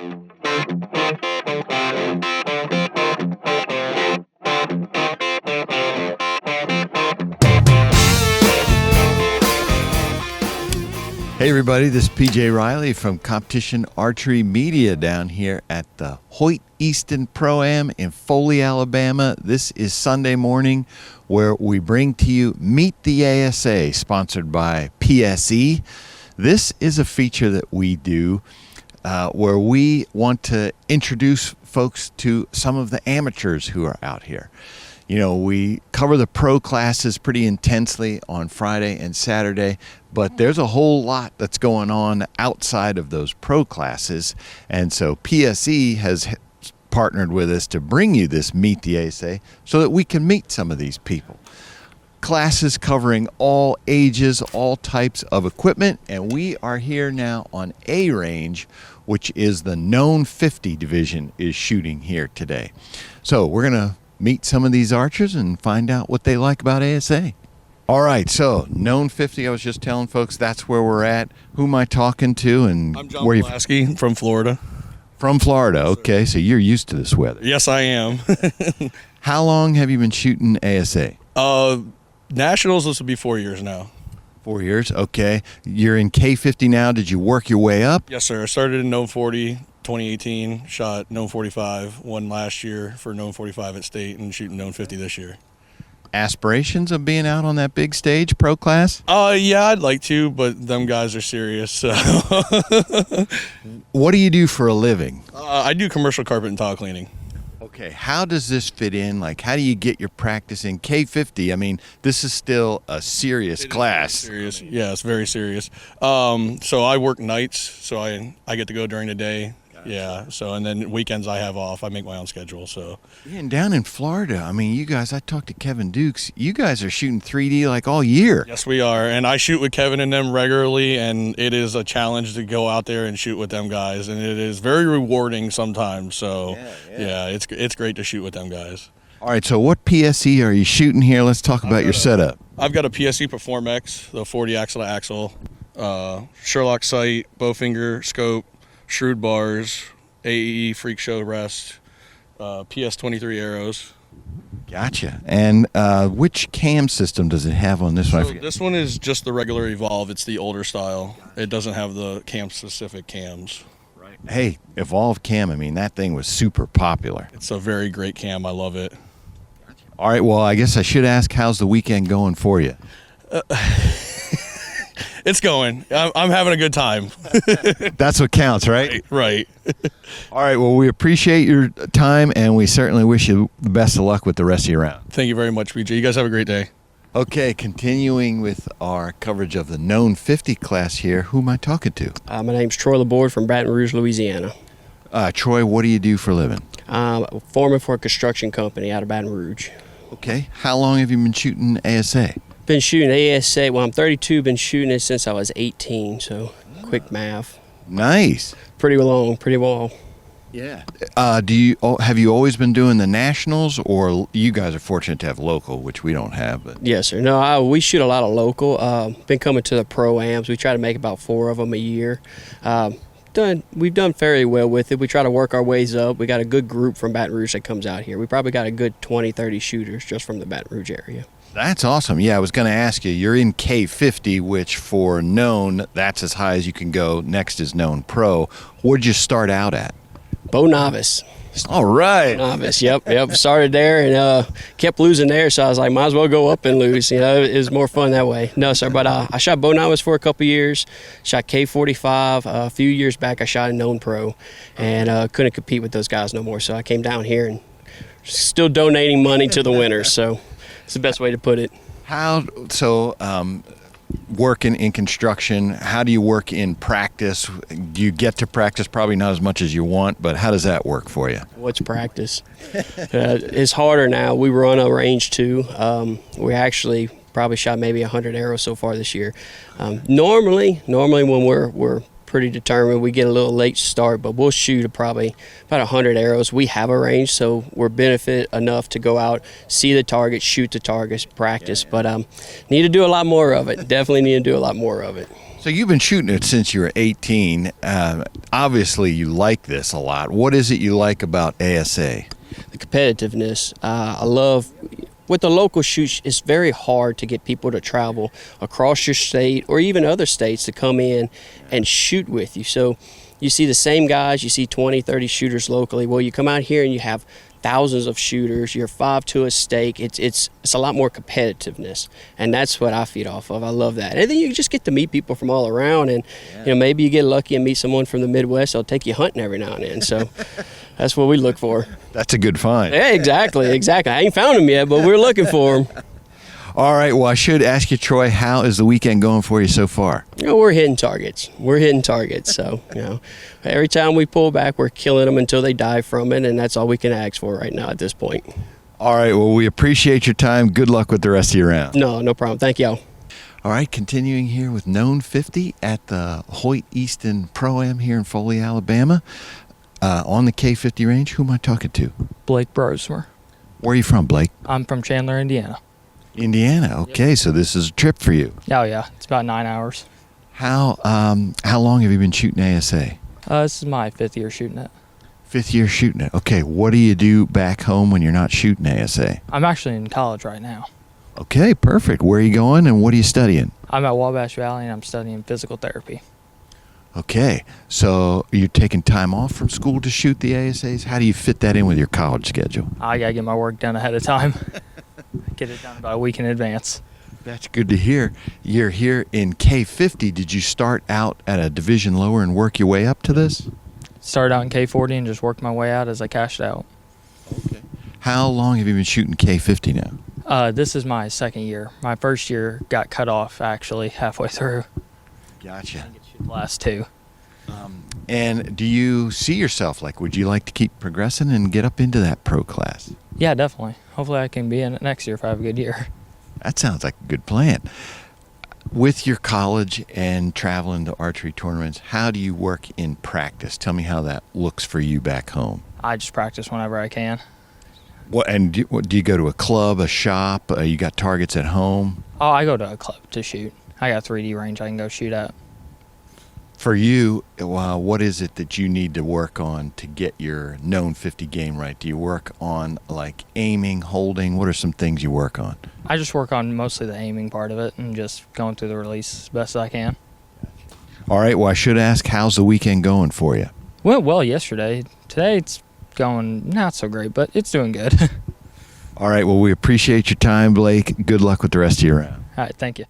Hey everybody, this is PJ Riley from Competition Archery Media down here at the Hoyt Easton Pro-Am in Foley, Alabama. This is Sunday morning where we bring to you Meet the ASA, sponsored by PSE. This is a feature that we do where we want to introduce folks to some of the amateurs who are out here. You know, we cover the pro classes pretty intensely on Friday and Saturday, but there's a whole lot that's going on outside of those pro classes. And so PSE has partnered with us to bring you this Meet the ASA so that we can meet some of these people. Classes covering all ages, all types of equipment, and we are here now on A range, which is the Known 50 division is shooting here today. So we're going to meet some of these archers and find out what they like about ASA. All right, so Known 50, I was just telling folks that's where we're at. Who am I talking to? And I'm John Pulaski from Florida. From Florida, okay, so you're used to this weather. Yes, I am. How long have you been shooting ASA? Nationals, this will be 4 years now. 4 years, okay. You're in K50 now. Did you work your way up? Yes, sir. I started in Known 40, 2018, shot Known 45, won last year for Known 45 at state, and shooting Known 50 this year. Aspirations of being out on that big stage, pro class? Yeah, I'd like to, but them guys are serious. So. What do you do for a living? I do commercial carpet and tile cleaning. Okay, how does this fit in? Like, how do you get your practice in K50? I mean, this is still a serious class. Serious, yeah, it's very serious. So I work nights, so I get to go during the day. Yeah, so and then weekends I have off. I make my own schedule. So yeah, and down in Florida, I mean, you guys, I talked to Kevin Dukes. You guys are shooting 3D like all year. Yes, we are, and I shoot with Kevin and them regularly, and it is a challenge to go out there and shoot with them guys, and it is very rewarding sometimes. So yeah, it's great to shoot with them guys. All right, so what PSE are you shooting here? Let's talk about your setup. I've got a PSE Perform X, the 40 axle to axle, Sherlock sight, bowfinger scope, Shrewd bars, AE Freak Show rest, PS23 arrows. Gotcha. And which cam system does it have on this one? So this one is just the regular Evolve. It's the older style. It doesn't have the cam-specific cams. Right. Hey, Evolve cam, I mean, that thing was super popular. It's a very great cam. I love it. All right, well, I guess I should ask, how's the weekend going for you? It's going. I'm having a good time. That's what counts, right? Right. All right, well, we appreciate your time, and we certainly wish you the best of luck with the rest of your round. Thank you very much, BJ. You guys have a great day. Okay, continuing with our coverage of the Known 50 class here, who am I talking to? My name's Troy Laborde from Baton Rouge, Louisiana. Troy, what do you do for a living? I'm a foreman for a construction company out of Baton Rouge. Okay, how long have you been shooting ASA? Been shooting ASA, well, I'm 32, been shooting it since I was 18, so quick math. Nice. Pretty long, pretty well. Yeah. Have you always been doing the nationals, or you guys are fortunate to have local, which we don't have? But yes, sir. No, we shoot a lot of local. Been coming to the pro-ams. We try to make about 4 of them a year. We've done fairly well with it. We try to work our ways up. We got a good group from Baton Rouge that comes out here. We probably got a good 20, 30 shooters just from the Baton Rouge area. That's awesome. Yeah, I was going to ask you, you're in K50, which for Known, that's as high as you can go. Next is Known Pro. Where'd you start out at? Bow novice. All right. Novice, yep. Started there and kept losing there, so I was like, might as well go up and lose. You know, it was more fun that way. No, sir, but I shot bow novice for a couple years, shot K45. A few years back, I shot a Known Pro, and couldn't compete with those guys no more, so I came down here and still donating money to the winners, so it's the best way to put it. Working in construction, how do you work in practice? Do you get to practice? Probably not as much as you want, but how does that work for you? What's practice? It's harder now. We run a range too. We actually probably shot maybe 100 arrows so far this year. Normally when we're pretty determined, we get a little late start, but we'll shoot probably about 100 arrows. We have a range, so we're benefit enough to go out, see the target, shoot the targets, practice. But need to do a lot more of it. Definitely need to do a lot more of it. So you've been shooting it since you were 18. Obviously, you like this a lot. What is it you like about ASA? The competitiveness. I love with the local shoots. It's very hard to get people to travel across your state or even other states to come in and shoot with you. So you see the same guys, you see 20, 30 shooters locally. Well, you come out here and you have thousands of shooters. You're 5 to a stake. It's a lot more competitiveness, and that's what I feed off of. I love that. And then you just get to meet people from all around, and maybe you get lucky and meet someone from the Midwest. They'll take you hunting every now and then. So that's what we look for. That's a good find. Yeah, exactly. I ain't found them yet, but we're looking for them. All right. Well, I should ask you, Troy, how is the weekend going for you so far? We're hitting targets. So, every time we pull back, we're killing them until they die from it, and that's all we can ask for right now at this point. All right. Well, we appreciate your time. Good luck with the rest of your round. No problem. Thank y'all. All right. Continuing here with Known 50 at the Hoyt Easton Pro-Am here in Foley, Alabama. On the K50 range, who am I talking to? Blake Brosmer. Where are you from, Blake? I'm from Chandler, Indiana. Indiana. Okay, so this is a trip for you. Oh yeah, it's about 9 hours. How long have you been shooting ASA? This is my 5th year shooting it. 5th year shooting it. Okay, what do you do back home when you're not shooting ASA? I'm actually in college right now. Okay, perfect. Where are you going and what are you studying? I'm at Wabash Valley and I'm studying physical therapy. Okay, so you're taking time off from school to shoot the ASAs? How do you fit that in with your college schedule? I gotta get my work done ahead of time. Get it done about a week in advance. That's good to hear. You're here in K50. Did you start out at a division lower and work your way up to this? Started out in K40 and just worked my way out as I cashed out. Okay. How long have you been shooting K50 now? This is my 2nd year. My 1st year got cut off actually halfway through. Gotcha. I get to shoot the last 2. And do you see yourself, would you like to keep progressing and get up into that pro class? Yeah, definitely. Hopefully I can be in it next year if I have a good year. That sounds like a good plan. With your college and traveling to archery tournaments, how do you work in practice? Tell me how that looks for you back home. I just practice whenever I can. And do you go to a club, a shop? You got targets at home? Oh, I go to a club to shoot. I got a 3D range I can go shoot at. For you, what is it that you need to work on to get your known 50 game right? Do you work on aiming, holding? What are some things you work on? I just work on mostly the aiming part of it and just going through the release as best as I can. All right. Well, I should ask, how's the weekend going for you? Went well yesterday. Today it's going not so great, but it's doing good. All right. Well, we appreciate your time, Blake. Good luck with the rest of your round. All right. Thank you.